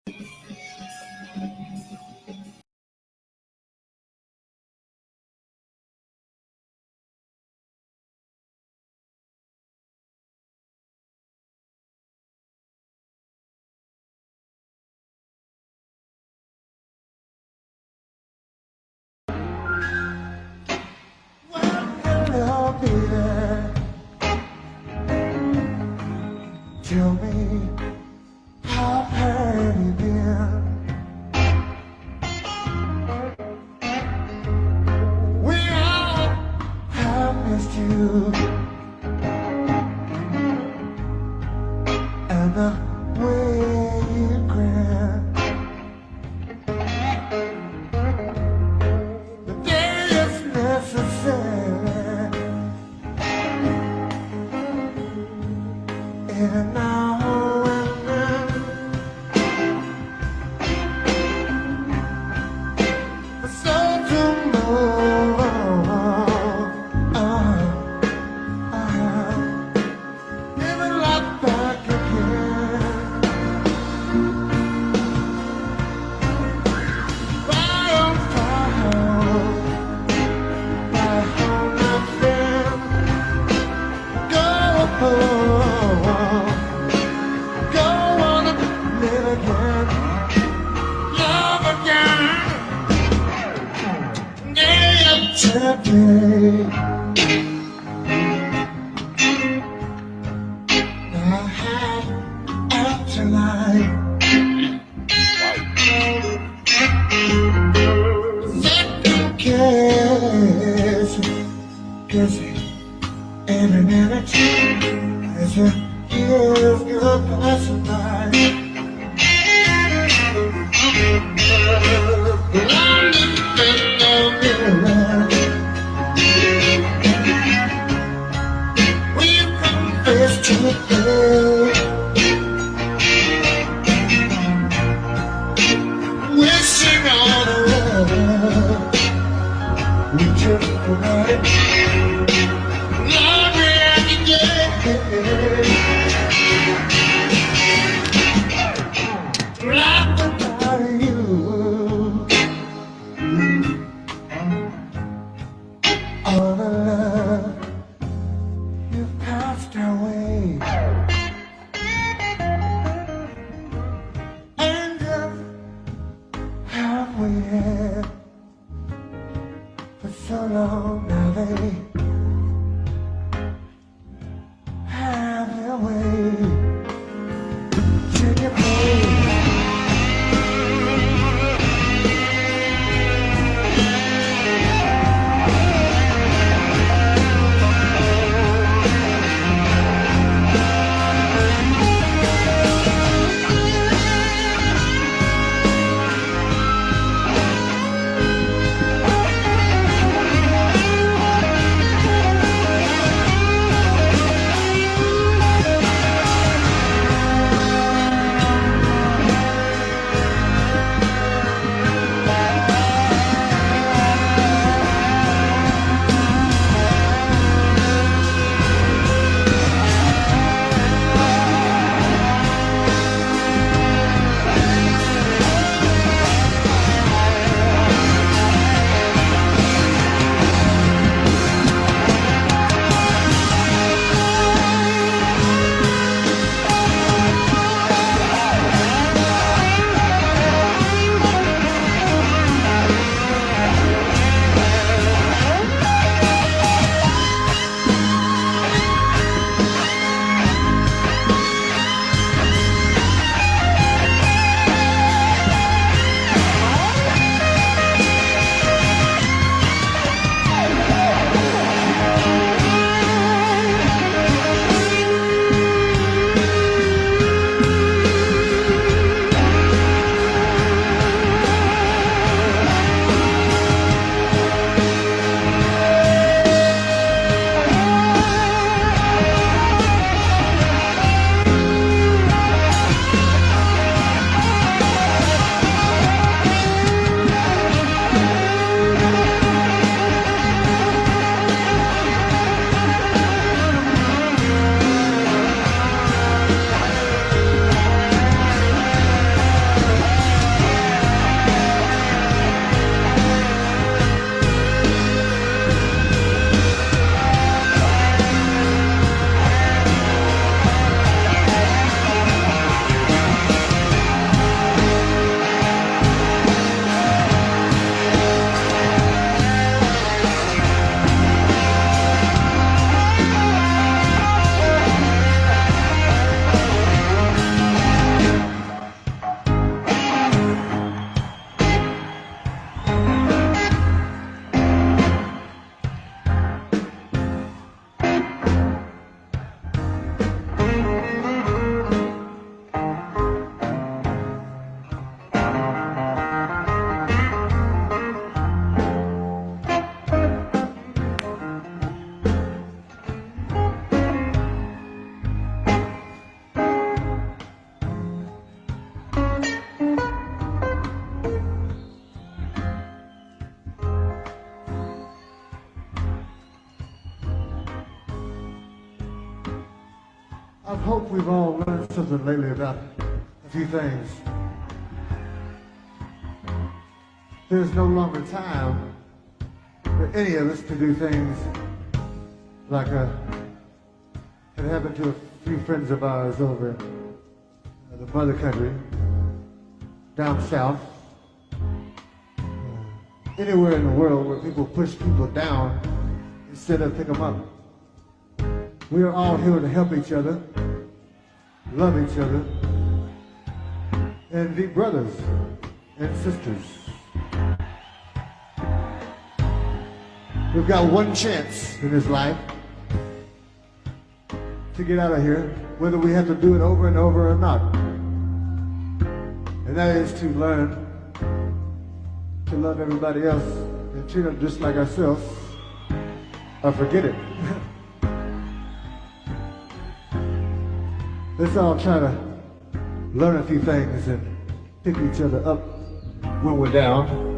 Tell me, how have you been? We all have missed you, and the way you grin. The day is necessary, and now and then, the soul to move never look back again. Fire on fire, nothing. Go on and live again, love again. Day after day, I had after life. Second guess every minute as the years go passing by. I'm living on mirror. We come face to face, wishing all the world we just right. Love every day, right without you. All the love you passed away, and just have waited for so long. Now they have their way. Should you play? hope we've all learned something lately about a few things. There's no longer time for any of us to do things like it happened to a few friends of ours over in the mother country, down south, anywhere in the world where people push people down instead of pick them up. We are all here to help each other, love each other, and be brothers and sisters. We've got one chance in this life to get out of here, whether we have to do it over and over or not. And that is to learn to love everybody else and treat them just like ourselves, or forget it. Let's all try to learn a few things and pick each other up when we're down.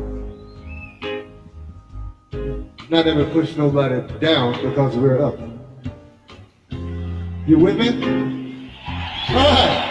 Not ever push nobody down because we're up. You with me? All right.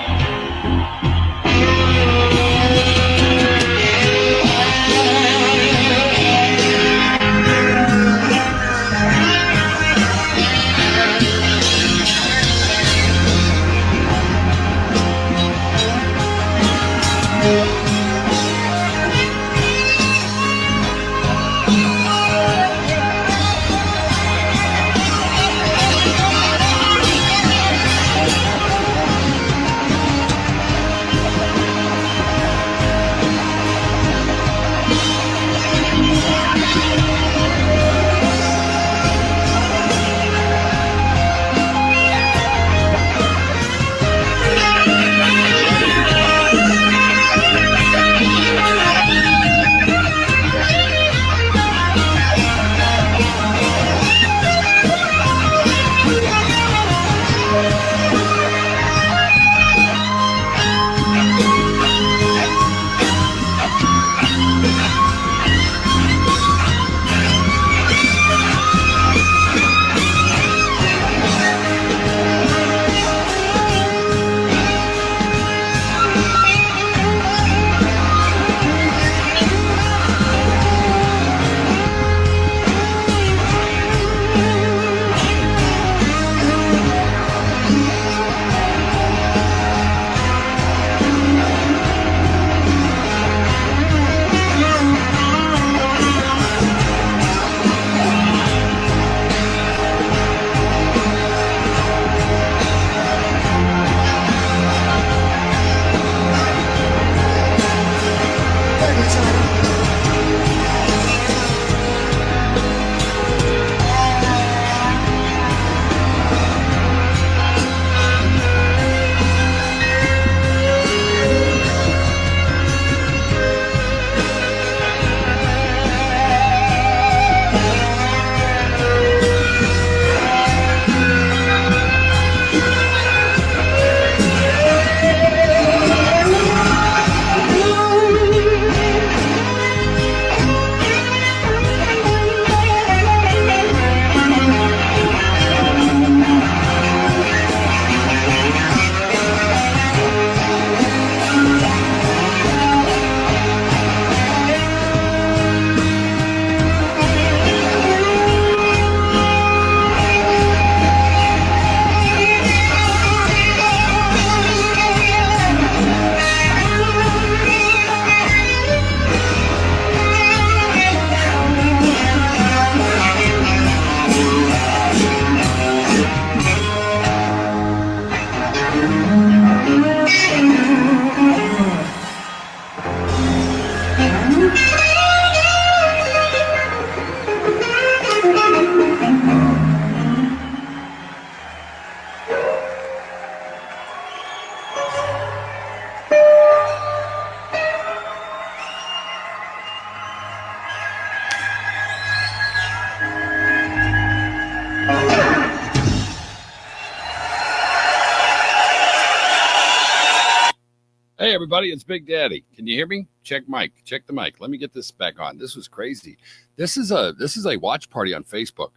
Hey, everybody, it's Big Daddy. Can you hear me? Check the mic. Let me get this back on. This was crazy. This is a watch party on Facebook.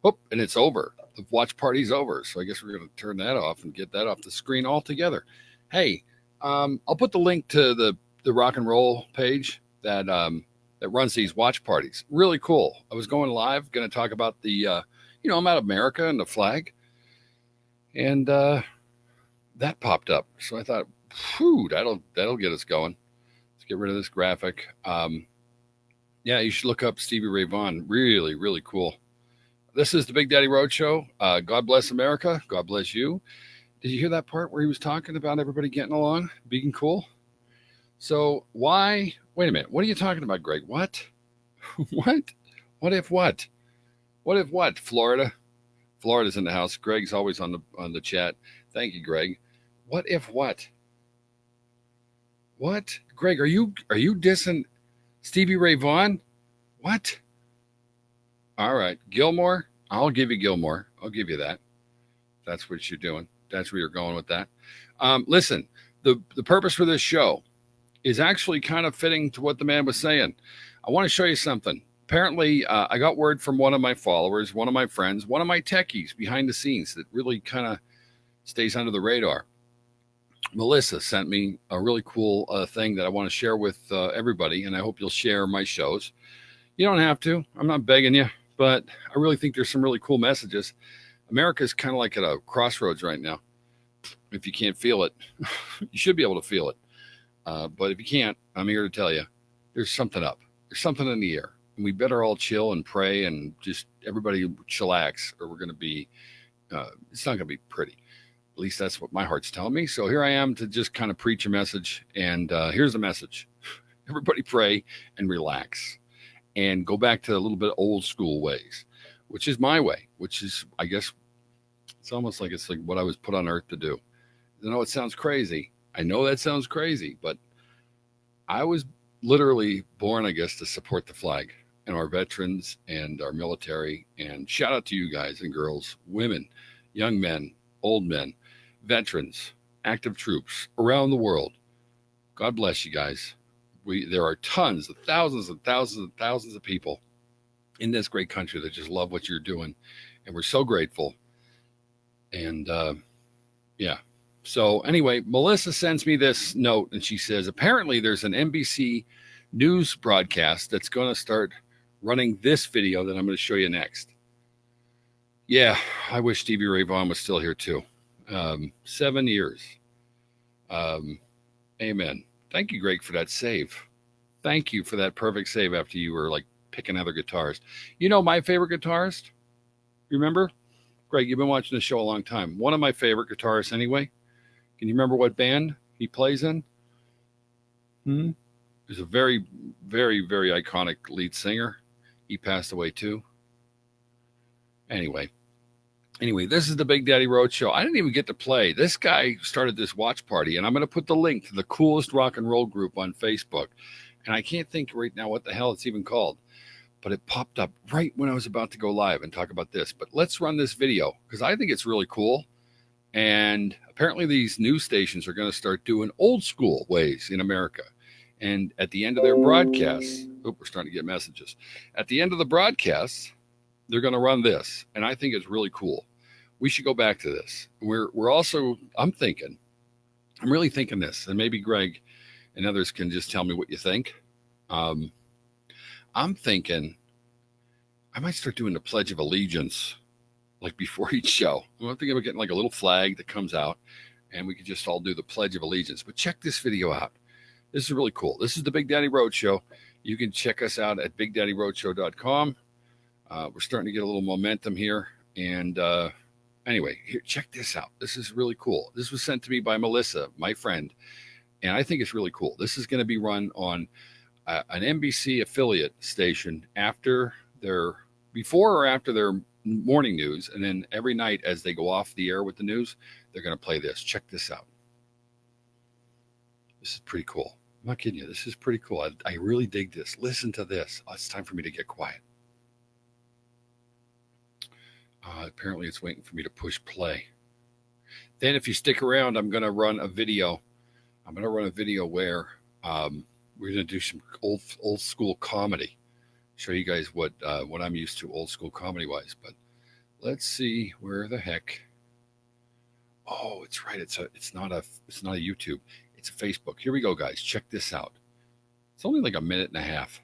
Oh, and it's over. The watch party's over. So I guess we're going to turn that off and get that off the screen altogether. Hey, I'll put the link to the rock and roll page that that runs these watch parties. Really cool. I was going live, going to talk about the, I'm out of America and the flag, and that popped up. So I thought, whew, that'll get us going. Let's get rid of this graphic. Yeah, you should look up Stevie Ray Vaughan. Really, really cool. This is the Big Daddy Roadshow. God bless America. God bless you. Did you hear that part where he was talking about everybody getting along, being cool? So why? Wait a minute. What are you talking about, Greg? What? What? What if what? What if what? Florida. Florida's in the house. Greg's always on the chat. Thank you, Greg. What if what? What? Greg, are you dissing Stevie Ray Vaughan? What? All right, Gilmore. I'll give you Gilmore. I'll give you that. That's what you're doing. That's where you're going with that. Listen, the purpose for this show is actually kind of fitting to what the man was saying. I want to show you something. Apparently, I got word from one of my followers, one of my friends, one of my techies behind the scenes that really kind of stays under the radar. Melissa sent me a really cool thing that I want to share with everybody, and I hope you'll share my shows. You don't have to. I'm not begging you, but I really think there's some really cool messages. America's kind of like at a crossroads right now. If you can't feel it, you should be able to feel it. But if you can't, I'm here to tell you, there's something up. There's something in the air. And we better all chill and pray and just everybody chillax, or we're going to be, it's not going to be pretty. At least that's what my heart's telling me. So here I am to just kind of preach a message. And here's the message. Everybody pray and relax and go back to a little bit old school ways, which is my way, which is, I guess, it's almost like it's like what I was put on earth to do. I know it sounds crazy. I know that sounds crazy, but I was literally born, I guess, to support the flag and our veterans and our military. And shout out to you guys and girls, women, young men, old men, veterans, active troops around the world. God bless you guys. There are tons of thousands and thousands and thousands of people in this great country that just love what you're doing. And we're so grateful. And yeah. So anyway, Melissa sends me this note and she says, apparently there's an NBC news broadcast that's going to start running this video that I'm going to show you next. Yeah, I wish Stevie Ray Vaughan was still here too. 7 years. Amen. Thank you, Greg, for that save. Thank you for that perfect save after you were like picking other guitars. You know my favorite guitarist? Remember? Greg, you've been watching the show a long time. One of my favorite guitarists anyway. Can you remember what band he plays in? He's a very, very, very iconic lead singer. He passed away too. Anyway, this is the Big Daddy Roadshow. I didn't even get to play. This guy started this watch party, and I'm going to put the link to the coolest rock and roll group on Facebook. And I can't think right now what the hell it's even called, but it popped up right when I was about to go live and talk about this. But let's run this video because I think it's really cool. And apparently these news stations are going to start doing old school ways in America. And at the end of their broadcasts, we're starting to get messages. At the end of the broadcasts, they're going to run this. And I think it's really cool. We should go back to this. We're also, I'm really thinking this, and maybe Greg and others can just tell me what you think. I'm thinking I might start doing the Pledge of Allegiance like before each show. I'm thinking about getting like a little flag that comes out and we could just all do the Pledge of Allegiance. But check this video out. This is really cool. This is the Big Daddy Roadshow. You can check us out at BigDaddyRoadshow.com. We're starting to get a little momentum here. And anyway, here, check this out. This is really cool. This was sent to me by Melissa, my friend. And I think it's really cool. This is going to be run on an NBC affiliate station before or after their morning news. And then every night as they go off the air with the news, they're going to play this. Check this out. This is pretty cool. I'm not kidding you. This is pretty cool. I really dig this. Listen to this. Oh, it's time for me to get quiet. Apparently it's waiting for me to push play. Then if you stick around, I'm going to run a video. I'm going to run a video where we're going to do some old school comedy. Show you guys what I'm used to old school comedy wise. But Let's see where the heck. Oh, it's right. It's not a YouTube. It's a Facebook. Here we go, guys. Check this out. It's only like a minute and a half.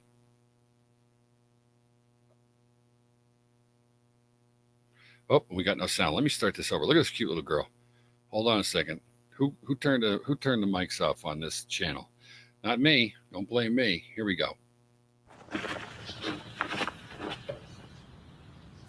Oh, we got no sound. Let me start this over. Look at this cute little girl. Hold on a second. Who turned the mics off on this channel? Not me. Don't blame me. Here we go.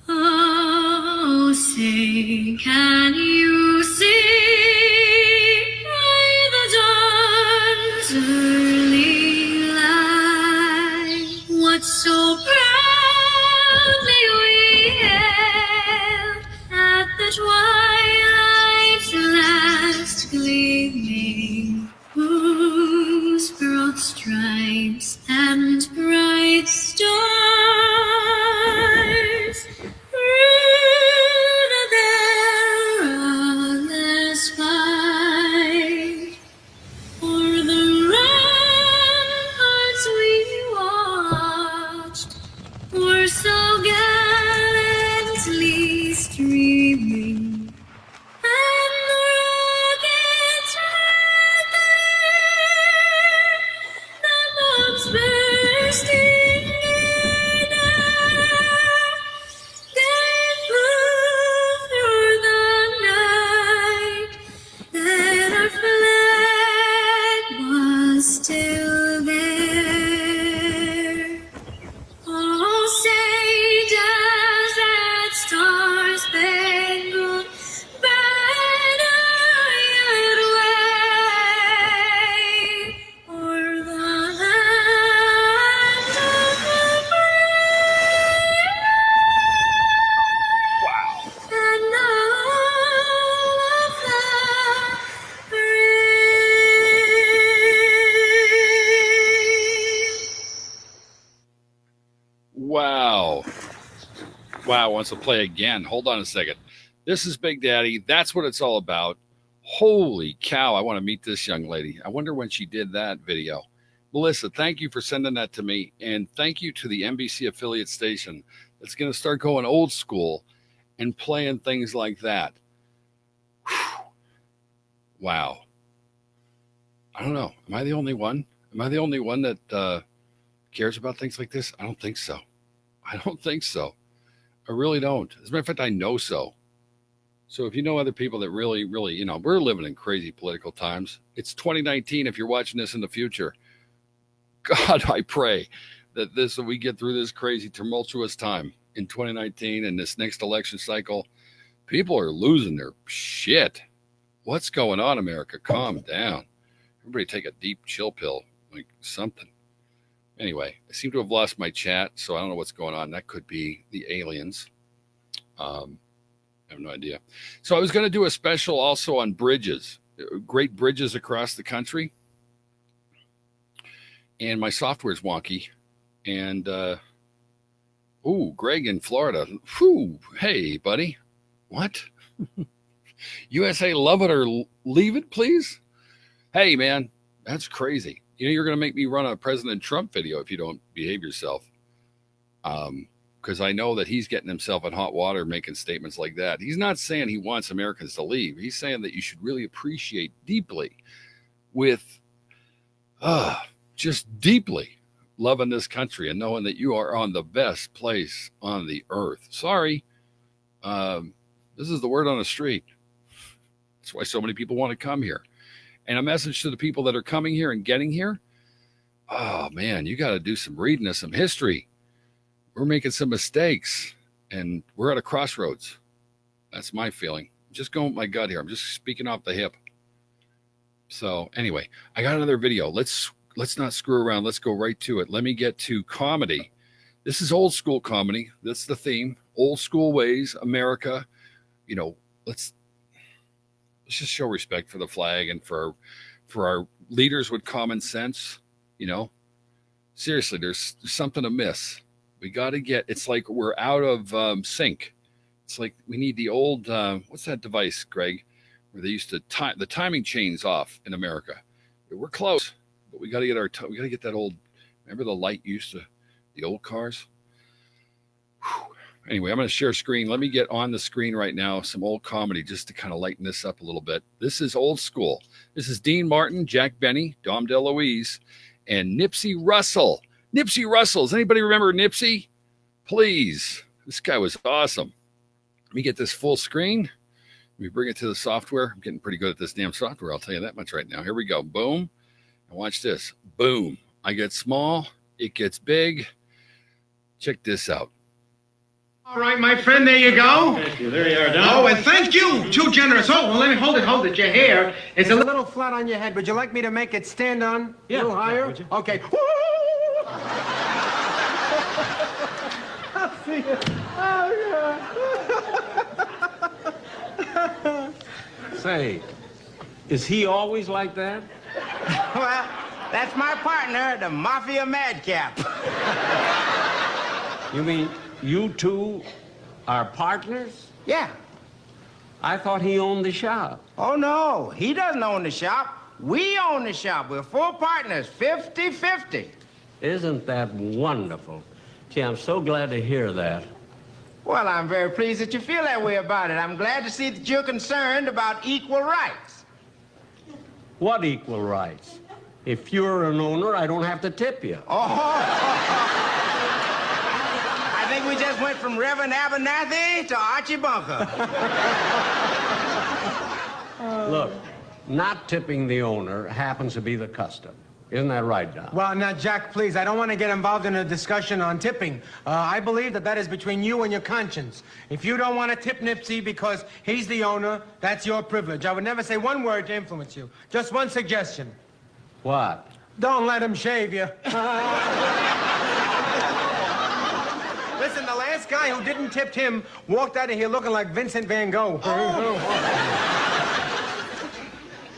Oh, say, can you see by the dawn's early light what so proudly we hailed at the twilight's last gleaming, whose broad stripes and bright stars through the perilous fight o'er the ramparts we watched were so gallantly streaming, and the rockets right there, the bombs bursting in air, gave proof through the night that our flag was still there. Oh, say does that star-spangled banner yet wave o'er the land of the free and of the brave? Wow. Wow, wants to play again. Hold on a second. This is Big Daddy. That's what it's all about. Holy cow, I want to meet this young lady. I wonder when she did that video. Melissa, thank you for sending that to me. And thank you to the NBC affiliate station that's going to start going old school and playing things like that. Whew. Wow. I don't know. Am I the only one? Am I the only one that cares about things like this? I don't think so. I don't think so. I really don't. As a matter of fact, I know so. So if you know other people that really, we're living in crazy political times. It's 2019. If you're watching this in the future, God, I pray that we get through this crazy, tumultuous time in 2019 and this next election cycle. People are losing their shit. What's going on, America? Calm down. Everybody take a deep chill pill, like something. Anyway, I seem to have lost my chat, so I don't know what's going on. That could be the aliens. I have no idea. So I was going to do a special also on bridges, great bridges across the country. And my software's wonky. And, Greg in Florida. Whew, hey, buddy. What? USA, love it or leave it, please? Hey, man, that's crazy. You know, you're going to make me run a President Trump video if you don't behave yourself. Because I know that he's getting himself in hot water making statements like that. He's not saying he wants Americans to leave. He's saying that you should really appreciate deeply with, just deeply loving this country and knowing that you are on the best place on the earth. Sorry. This is the word on the street. That's why so many people want to come here. And a message to the people that are coming here and getting here. Oh, man, you got to do some reading of some history. We're making some mistakes, and we're at a crossroads. That's my feeling. I'm just going with my gut here. I'm just speaking off the hip. So anyway, I got another video. Let's not screw around. Let's go right to it. Let me get to comedy. This is old school comedy. That's the theme. Old school ways, America. You know, let's just show respect for the flag and for our leaders with common sense. You know, seriously, there's something amiss. We got to get, it's like we're out of sync. It's like we need the old, what's that device, Greg, where they used to time the timing chains off in America. We're close, but we got to get that old, remember the light used to, the old cars? Whew. Anyway, I'm going to share screen. Let me get on the screen right now some old comedy just to kind of lighten this up a little bit. This is old school. This is Dean Martin, Jack Benny, Dom DeLuise, and Nipsey Russell. Nipsey Russell. Does anybody remember Nipsey? Please. This guy was awesome. Let me get this full screen. Let me bring it to the software. I'm getting pretty good at this damn software. I'll tell you that much right now. Here we go. Boom. And watch this. Boom. I get small. It gets big. Check this out. All right, my friend, there you go. Thank you. There you are, Don. Oh, and thank you. Too generous. Oh, well, let me hold it. Your hair is a little flat on your head. Would you like me to make it stand on a little higher? would you? Okay. I'll see you. Oh, Say, is he always like that? Well, that's my partner, the Mafia Madcap. You mean you two are partners? Yeah. I thought he owned the shop. Oh, no, he doesn't own the shop. We own the shop. We're full partners, 50-50. Isn't that wonderful? Gee, I'm so glad to hear that. Well, I'm very pleased that you feel that way about it. I'm glad to see that you're concerned about equal rights. What equal rights? If you're an owner, I don't have to tip you. I think we just went from Reverend Abernathy to Archie Bunker. Look, not tipping the owner happens to be the custom. Isn't that right, Don? well, now, Jack, please, I don't want to get involved in a discussion on tipping. I believe that is between you and your conscience. If you don't want to tip Nipsey because he's the owner, that's your privilege. I would never say one word to influence you. Just one suggestion. What? Don't let him shave you. Listen, the last guy who didn't tip him walked out of here looking like Vincent van Gogh.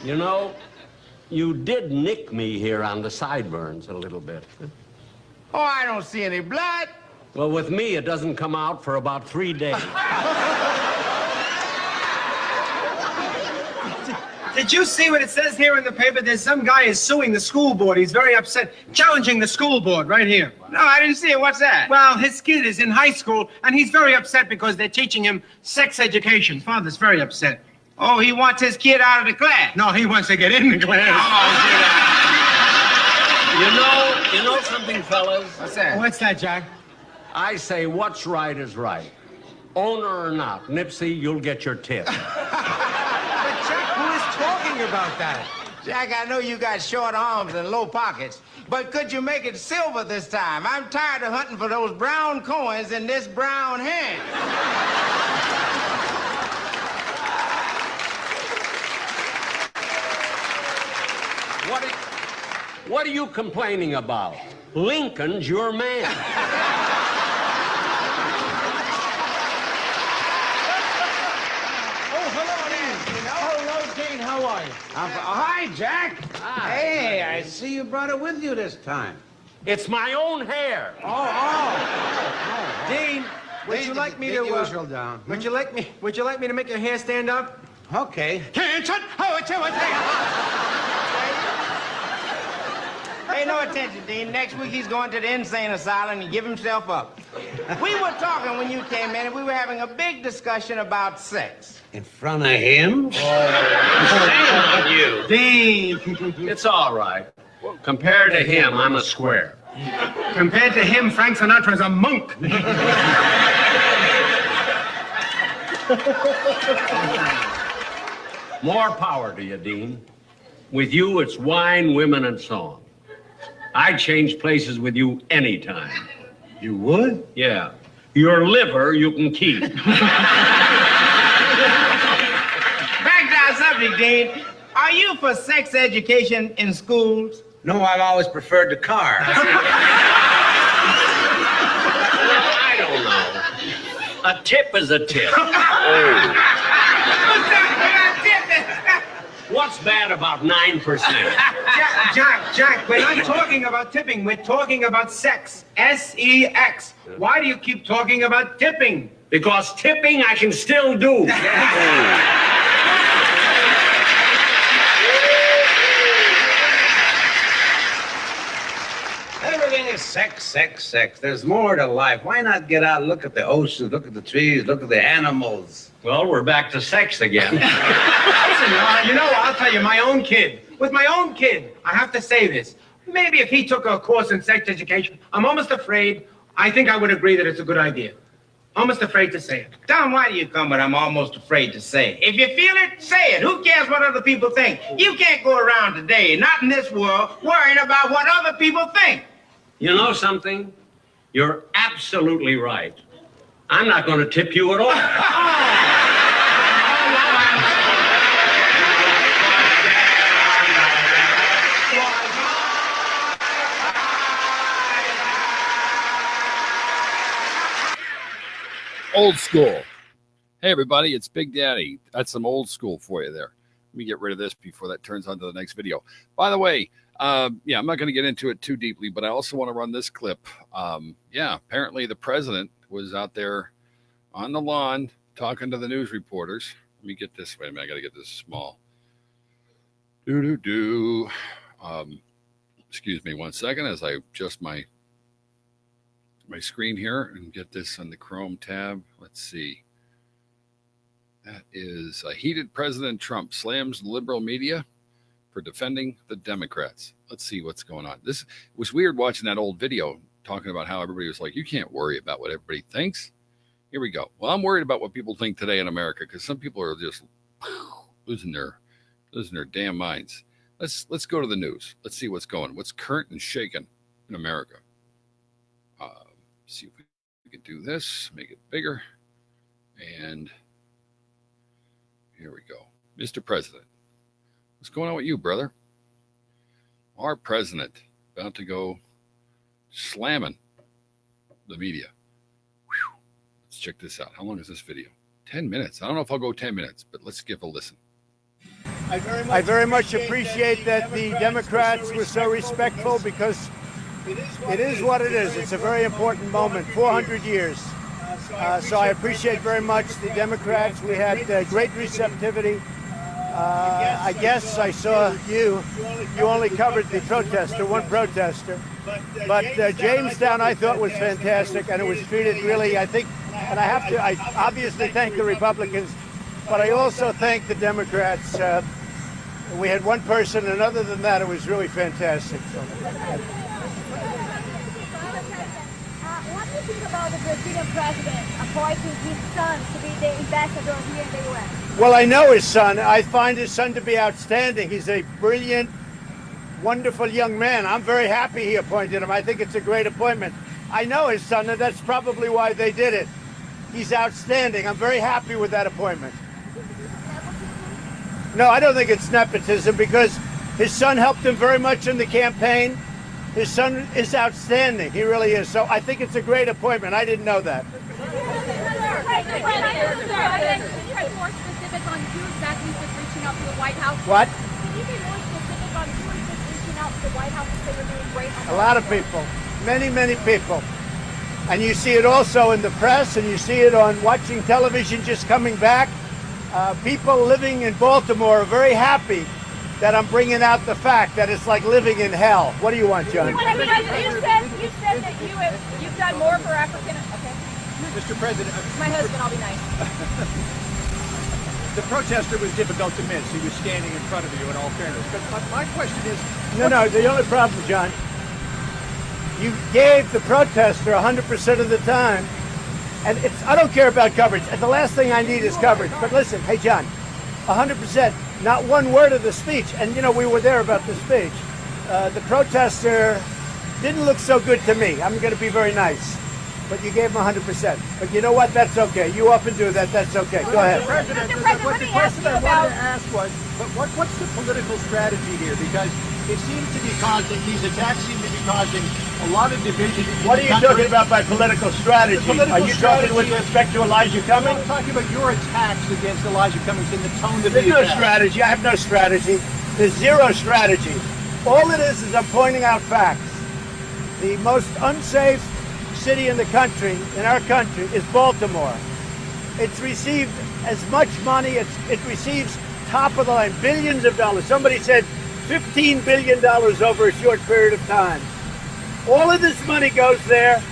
You know, you did nick me here on the sideburns a little bit. Oh, I don't see any blood. Well, with me, it doesn't come out for about 3 days. Did you see what it says here in the paper? There's some guy is suing the school board. He's very upset, challenging the school board right here. No, I didn't see it. What's that? Well, his kid is in high school, and he's very upset because they're teaching him sex education. Father's very upset. Oh, he wants his kid out of the class. No, he wants to get in the class. You know something, fellas? What's that? What's that, Jack? I say what's right is right. Owner or not, Nipsey, you'll get your tip. But Jack, who is talking about that? Jack, I know you got short arms and low pockets, but could you make it silver this time? I'm tired of hunting for those brown coins in this brown hand. What are you complaining about? Lincoln's your man. How are you? Hi, Jack. Hi. Hey, I see you brought it with you this time. It's my own hair. Dean, would you like me to usual down. Would you like me to make your hair stand up? Okay. Attention! Pay no attention, Dean. Next week he's going to the insane asylum and give himself up. We were talking when you came in, and we were having a big discussion about sex. In front of him? Shame on you. Dean! It's all right. Compared to him, I'm a square. Compared to him, Frank Sinatra's a monk. More power to you, Dean. With you, it's wine, women, and song. I'd change places with you anytime. You would? Yeah. Your liver you can keep. Back to our subject, Dean. Are you for sex education in schools? No, I've always preferred the car. I don't know. A tip is a tip. What's bad about 9%? Jack, we're not talking about tipping. We're talking about sex. S-E-X. Why do you keep talking about tipping? Because tipping I can still do. Everything is sex, sex, sex. There's more to life. Why not get out, look at the oceans, look at the trees, look at the animals? Well, we're back to sex again. Listen, you know, I'll tell you, my own kid, with my own kid, I have to say this. Maybe if he took a course in sex education, I'm almost afraid, I think I would agree that it's a good idea. Almost afraid to say it. Tom, why do you come with I'm almost afraid to say it? If you feel it, say it. Who cares what other people think? You can't go around today, not in this world, worrying about what other people think. You know something? You're absolutely right. I'm not going to tip you at all. Old school. Hey, everybody, it's Big Daddy. That's some old school for you there. Let me get rid of this before that turns on to the next video. By the way, I'm not going to get into it too deeply, but I also want to run this clip. Apparently the president was out there on the lawn talking to the news reporters. Let me get this. Wait a minute, I got to get this small. Excuse me 1 second as I adjust my screen here and get this on the Chrome tab. Let's see. That is heated President Trump slams liberal media for defending the Democrats. Let's see what's going on. This was weird watching that old video talking about how everybody was like, you can't worry about what everybody thinks. Here we go. Well, I'm worried about what people think today in America because some people are just losing their damn minds. Let's go to the news. Let's see what's current and shaken in America. See if we can do this, make it bigger. And here we go. Mr. President, what's going on with you, brother? Our president about to go slamming the media. Whew. Let's check this out. How long is this video? 10 minutes. I don't know if I'll go 10 minutes, but let's give a listen. I very much appreciate that the Democrats were so respectful because it is what it is. It's a very important moment, 400 years. So I appreciate very much the Democrats. We had great receptivity. I guess I saw you only covered the protester, one protester. But Jamestown I thought was fantastic, and it was treated really, I think, and I obviously thank the Republicans, but I also thank the Democrats. We had one person, and other than that, it was really fantastic. So, what do you think about the Brazilian president appointing his son to be the ambassador here in the U.S.? Well, I know his son. I find his son to be outstanding. He's a brilliant, wonderful young man. I'm very happy he appointed him. I think it's a great appointment. I know his son, and that's probably why they did it. He's outstanding. I'm very happy with that appointment. No, I don't think it's nepotism because his son helped him very much in the campaign. His son is outstanding. He really is. So I think it's a great appointment. I didn't know that. Can you be more specific on who exactly is reaching out to the White House? What? Can you be more specific on who is reaching out to the White House to say you're doing great? A lot of people. Many, many people. And you see it also in the press, and you see it on watching television just coming back. People living in Baltimore are very happy that I'm bringing out the fact that it's like living in hell. What do you want, John? You said that you've done more for African. Okay. Mr. President. My husband, I'll be nice. The protester was difficult to miss. He was standing in front of you, in all fairness. But my question is... No, the only problem, John, you gave the protester 100% of the time. And I don't care about coverage. And the last thing I need is coverage. But listen, hey, John, 100%, not one word of the speech. And, we were there about the speech. The protester didn't look so good to me. I'm going to be very nice. But you gave him 100%. But you know what? That's okay. You often do that. That's okay. Go ahead. Mr. President, the question I wanted to ask was, what's the political strategy here? Because it seems to be causing, these attacks seem to be causing a lot of division. What are you talking about by political strategy? Are you talking with respect to Elijah Cummings? I'm talking about your attacks against Elijah Cummings in the tone of There's no strategy. I have no strategy. There's zero strategy. All it is I'm pointing out facts. The most unsafe city in the country, in our country, is Baltimore. It's received as much money. It receives top of the line, billions of dollars. Somebody said $15 billion over a short period of time. All of this money goes there,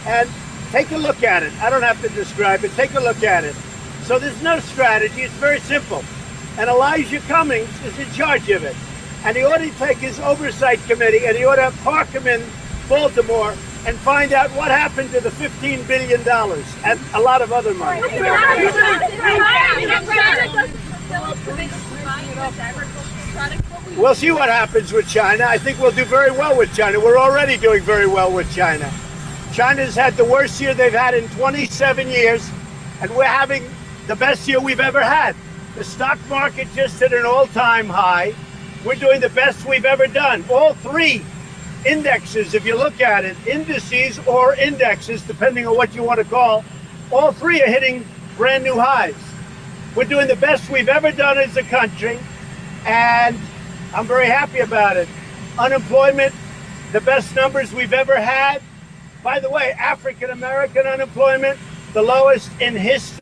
and take a look at it. I don't have to describe it. Take a look at it. So there's no strategy. It's very simple. And Elijah Cummings is in charge of it. And he ought to take his oversight committee and he ought to park him in Baltimore and find out what happened to the $15 billion and a lot of other money. We'll see what happens with China. I think we'll do very well with China. We're already doing very well with China. China's had the worst year they've had in 27 years, and we're having the best year we've ever had. The stock market just hit an all-time high. We're doing the best we've ever done. All three indexes, if you look at it, indices or indexes, depending on what you want to call, all three are hitting brand new highs. We're doing the best we've ever done as a country, and I'm very happy about it. Unemployment, the best numbers we've ever had. By the way, African-American unemployment, the lowest in history.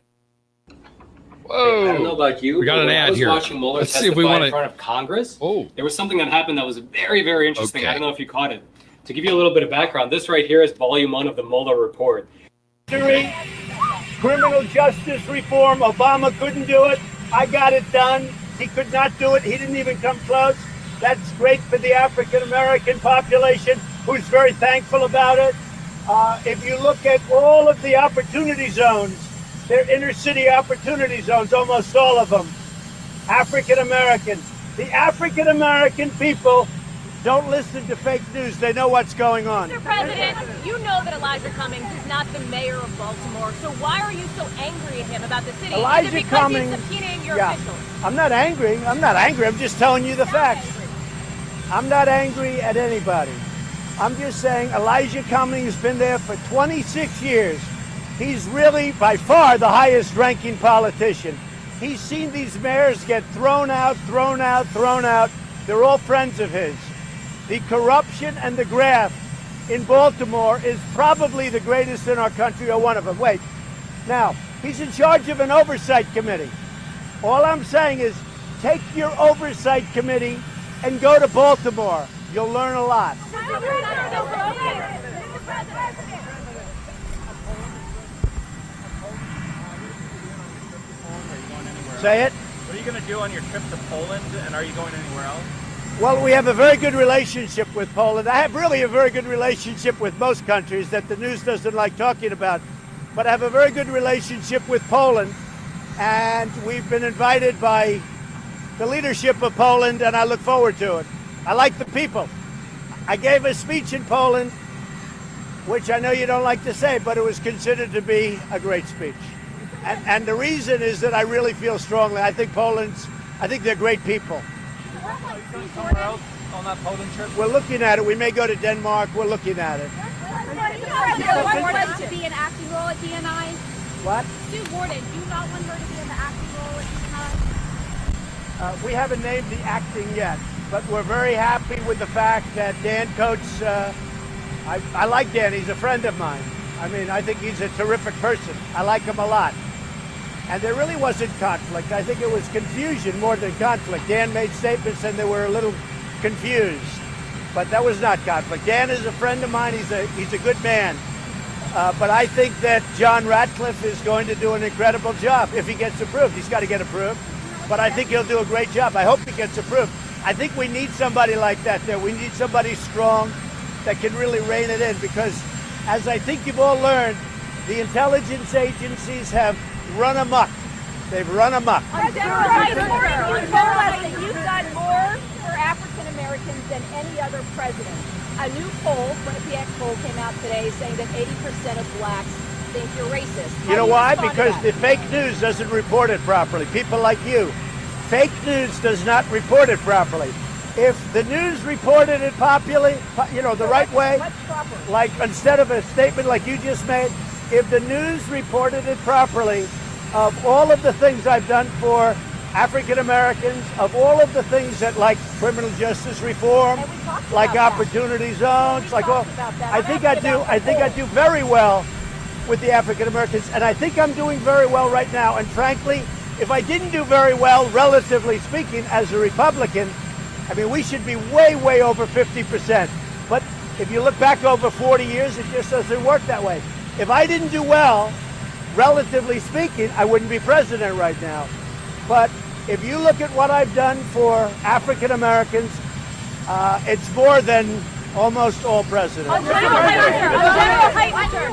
Whoa. I don't know about you. We got an ad here. I was watching Mueller Let's see testify if we want in front of Congress. Oh. There was something that happened that was very, very interesting. Okay. I don't know if you caught it. To give you a little bit of background, this right here is volume 1 of the Mueller report. Criminal justice reform, Obama couldn't do it. I got it done. He could not do it. He didn't even come close. That's great for the African-American population, who's very thankful about it. If you look at all of the opportunity zones, they're inner city opportunity zones, almost all of them. African-American. The African-American people don't listen to fake news. They know what's going on. Mr. President, you know that Elijah Cummings is not the mayor of Baltimore, so why are you so angry at him about the city? Elijah is it because Cummings, he's subpoenaing your yeah. officials? I'm not angry. I'm just telling you the facts. I'm not angry at anybody. I'm just saying Elijah Cummings has been there for 26 years. He's really, by far, the highest ranking politician. He's seen these mayors get thrown out. They're all friends of his. The corruption and the graft in Baltimore is probably the greatest in our country, or one of them. Wait, now, he's in charge of an oversight committee. All I'm saying is take your oversight committee and go to Baltimore. You'll learn a lot. Say it. What are you going to do on your trip to Poland, and are you going anywhere else? Well, we have a very good relationship with Poland. I have really a very good relationship with most countries that the news doesn't like talking about. But I have a very good relationship with Poland, and we've been invited by the leadership of Poland, and I look forward to it. I like the people. I gave a speech in Poland, which I know you don't like to say, but it was considered to be a great speech. And the reason is that I really feel strongly. I think they're great people. Somewhere else on that Poland trip? We're looking at it. We may go to Denmark. We're looking at it. To be an acting role at DNI? What? Sue Gordon, do you not want her to be in the acting role at DNI? We haven't named the acting yet, but we're very happy with the fact that Dan Coates, I like Dan. He's a friend of mine. I mean, I think he's a terrific person. I like him a lot. And there really wasn't conflict. I think it was confusion more than conflict. Dan made statements and they were a little confused, but that was not conflict. Dan is a friend of mine. He's a good man. But I think that John Ratcliffe is going to do an incredible job if he gets approved. He's got to get approved, but I think he'll do a great job. I hope he gets approved. I think we need somebody like that there. We need somebody strong that can really rein it in, because as I think you've all learned, the intelligence agencies have run amok. They've run amok. You've done more for African Americans than any other president. A new poll, Quinnipiac poll, came out today saying that 80% of blacks think you're racist. You know why? Because the fake news doesn't report it properly. People like you. Fake news does not report it properly. If the news reported it properly, the right way, like instead of a statement like you just made, if the news reported it properly, of all of the things I've done for African Americans, of all of the things that, like criminal justice reform, like opportunity zones, like all, I think I do very well with the African Americans, and I think I'm doing very well right now. And frankly, if I didn't do very well, relatively speaking, as a Republican, I mean, we should be way, way over 50%. But if you look back over 40 years, it just doesn't work that way. If I didn't do well, relatively speaking, I wouldn't be president right now. But if you look at what I've done for African Americans, it's more than almost all presidents. General Heitner.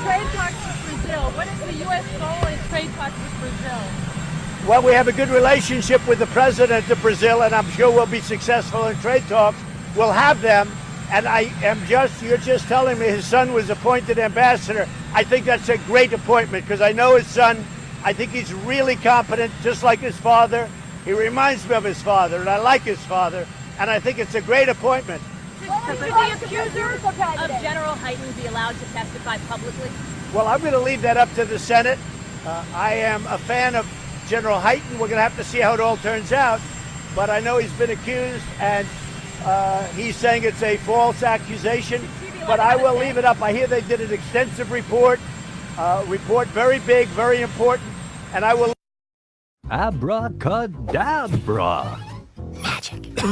Trade talks with Brazil. What is the U.S. goal in trade talks with Brazil? Well, we have a good relationship with the president of Brazil, and I'm sure we'll be successful in trade talks. We'll have them. And you're just telling me his son was appointed ambassador. I think that's a great appointment because I know his son. I think he's really competent, just like his father. He reminds me of his father, and I like his father. And I think it's a great appointment. Should the accusers of General Heitner be allowed to testify publicly? Well, I'm going to leave that up to the Senate. I am a fan of General Heitner. We're going to have to see how it all turns out. But I know he's been accused, and he's saying it's a false accusation. But I will leave it up. I hear they did an extensive report very big, very important, and I will. Abracadabra. Magic.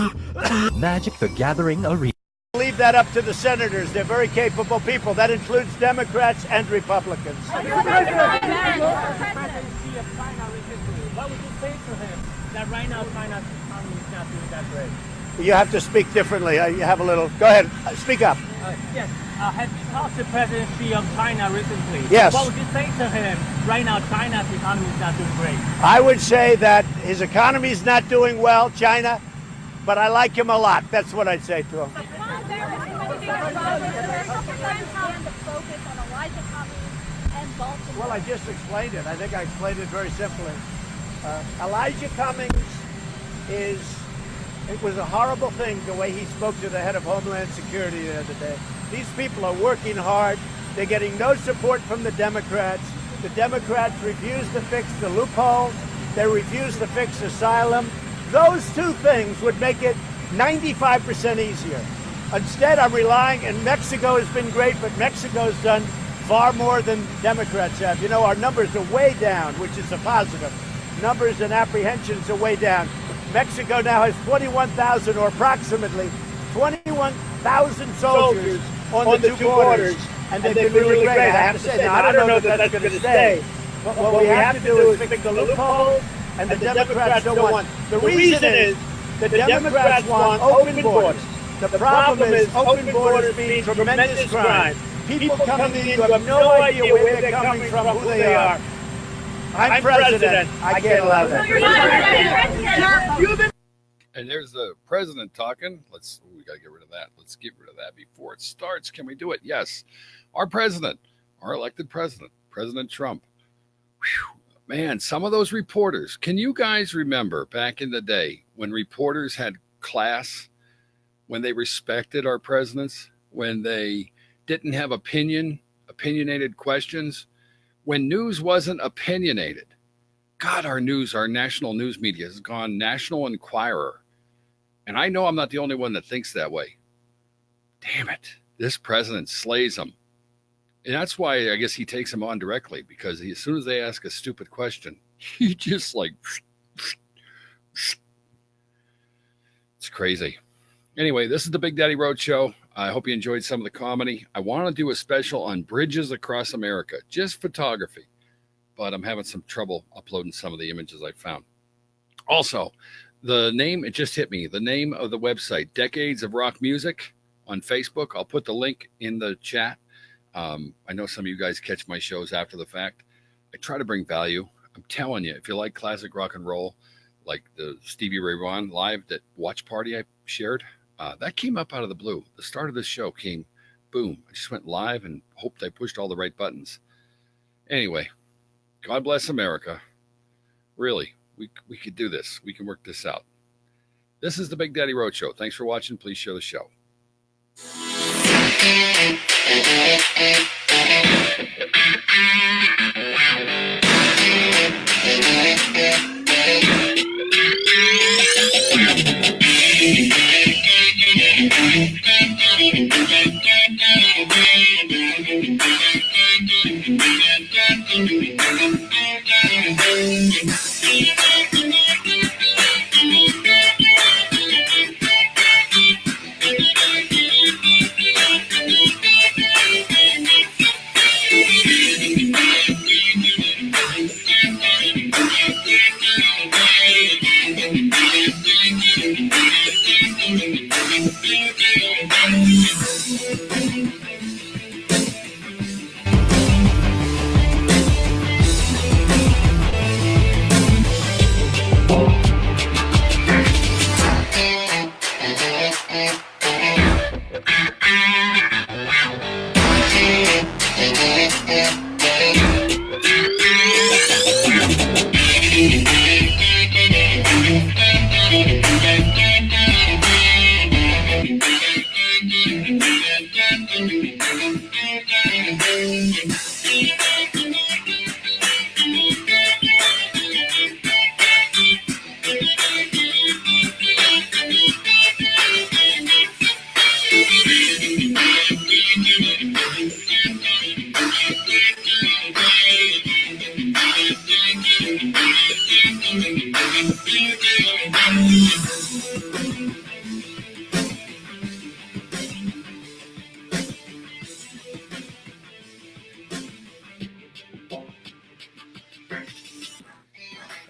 Magic the Gathering Arena. Leave that up to the senators. They're very capable people. That includes Democrats and Republicans. What would you say to him that right now China's economy is not doing that great? You have to speak differently. You have a little. Go ahead. Speak up. Yes. Have you talked to President Xi of China recently? Yes. What would you say to him right now China's economy is not doing great? I would say that his economy is not doing well, China, but I like him a lot. That's what I'd say to him. Well, I just explained it. I think I explained it very simply. Elijah Cummings it was a horrible thing the way he spoke to the head of Homeland Security the other day. These people are working hard. They're getting no support from the Democrats. The Democrats refuse to fix the loopholes. They refuse to fix asylum. Those two things would make it 95% easier. Instead, I'm relying, and Mexico has been great, but Mexico's done far more than Democrats have. You know, our numbers are way down, which is a positive. Numbers and apprehensions are way down. Mexico now has 21,000, or approximately 21,000 soldiers on the two borders. And they've been really great, I have to say. Now, I don't know that that's going to stay. But what we have to do is fix the loopholes, and the Democrats don't want. The reason is the Democrats want open borders. The problem is open borders mean tremendous crime. People coming in, you have no idea where they're coming from, who they are. I'm president. I can't allow that. And there's the president talking. We got to get rid of that. Let's get rid of that before it starts. Can we do it? Yes. Our president, our elected president, President Trump. Whew. Man, some of those reporters, can you guys remember back in the day when reporters had class, when they respected our presidents, when they didn't have opinionated questions, when news wasn't opinionated? God, our national news media has gone National Enquirer. And I know I'm not the only one that thinks that way. Damn it. This president slays them. And that's why I guess he takes them on directly, because as soon as they ask a stupid question, he just like, it's crazy. Anyway, this is the Big Daddy Road Show. I hope you enjoyed some of the comedy. I want to do a special on bridges across America, just photography, but I'm having some trouble uploading some of the images I found. Also, the name, it just hit me, the name of the website, Decades of Rock Music on Facebook. I'll put the link in the chat. I know some of you guys catch my shows after the fact. I try to bring value. I'm telling you, if you like classic rock and roll, like the Stevie Ray Vaughan live, that watch party I shared, that came up out of the blue. The start of this show came, boom. I just went live and hoped I pushed all the right buttons. Anyway, God bless America. Really, we could do this. We can work this out. This is the Big Daddy Road Show. Thanks for watching. Please share the show.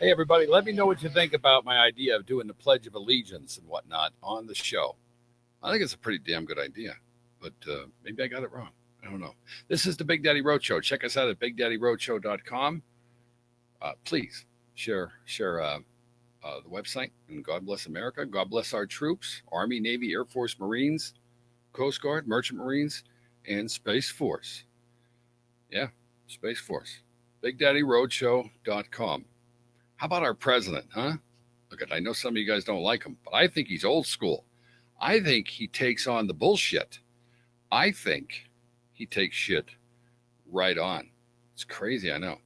Hey, everybody, let me know what you think about my idea of doing the Pledge of Allegiance and whatnot on the show. I think it's a pretty damn good idea, but maybe I got it wrong. I don't know. This is the Big Daddy Roadshow. Check us out at BigDaddyRoadshow.com. Please share the website, and God bless America. God bless our troops, Army, Navy, Air Force, Marines, Coast Guard, Merchant Marines, and Space Force. Yeah, Space Force. BigDaddyRoadshow.com. How about our president, huh? Look, I know some of you guys don't like him, but I think he's old school. I think he takes on the bullshit. I think he takes shit right on. It's crazy, I know.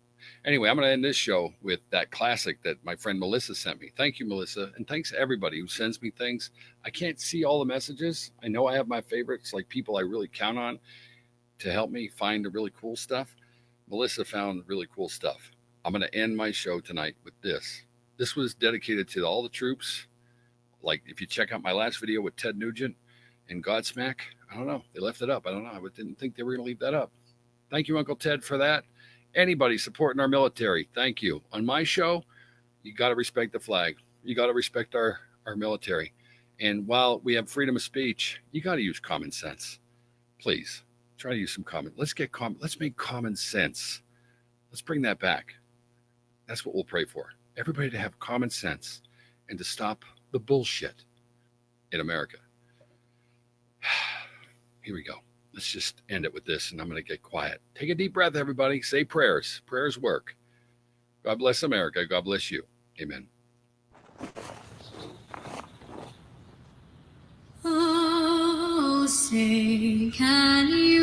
Anyway, I'm going to end this show with that classic that my friend Melissa sent me. Thank you, Melissa, and thanks to everybody who sends me things. I can't see all the messages. I know I have my favorites, like people I really count on to help me find the really cool stuff. Melissa found really cool stuff. I'm going to end my show tonight with this. This was dedicated to all the troops. Like, if you check out my last video with Ted Nugent and Godsmack, I don't know. They left it up. I don't know. I didn't think they were going to leave that up. Thank you, Uncle Ted, for that. Anybody supporting our military, thank you. On my show, you got to respect the flag. You got to respect our military. And while we have freedom of speech, you got to use common sense. Please, try to use some common. Let's make common sense. Let's bring that back. That's what we'll pray for. Everybody to have common sense and to stop the bullshit in America. Here we go. Let's just end it with this, and I'm going to get quiet. Take a deep breath, everybody. Say prayers. Prayers work. God bless America. God bless you. Amen. Oh, say, can you